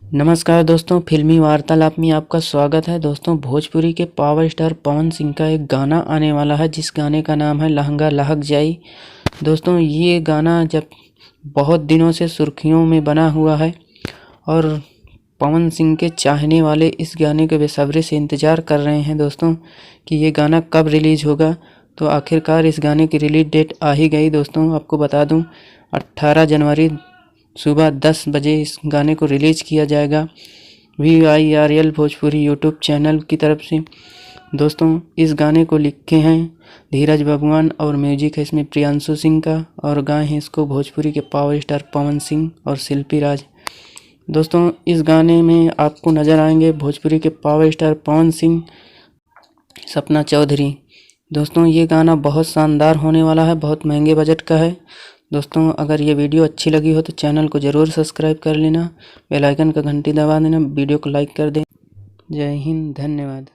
नमस्कार दोस्तों, फिल्मी वार्तालाप में आपका स्वागत है। दोस्तों, भोजपुरी के पावर स्टार पवन सिंह का एक गाना आने वाला है जिस गाने का नाम है लहंगा लहक जाई। दोस्तों, ये गाना जब बहुत दिनों से सुर्खियों में बना हुआ है और पवन सिंह के चाहने वाले इस गाने के बेसब्री से इंतज़ार कर रहे हैं दोस्तों कि ये गाना कब रिलीज़ होगा। तो आखिरकार इस गाने की रिलीज़ डेट आ ही गई। दोस्तों, आपको बता दूं 18 जनवरी सुबह 10 बजे इस गाने को रिलीज़ किया जाएगा VIRL भोजपुरी यूट्यूब चैनल की तरफ से। दोस्तों, इस गाने को लिखे हैं धीरज बबुआन और म्यूजिक है इसमें प्रियांशु सिंह का, और गाए हैं इसको भोजपुरी के पावर स्टार पवन सिंह और शिल्पी राज। दोस्तों, इस गाने में आपको नज़र आएंगे भोजपुरी के पावर स्टार पवन सिंह, सपना चौधरी। दोस्तों, ये गाना बहुत शानदार होने वाला है, बहुत महंगे बजट का है। दोस्तों, अगर ये वीडियो अच्छी लगी हो तो चैनल को ज़रूर सब्सक्राइब कर लेना, बेल आइकन का घंटी दबा देना, वीडियो को लाइक कर दें। जय हिंद, धन्यवाद।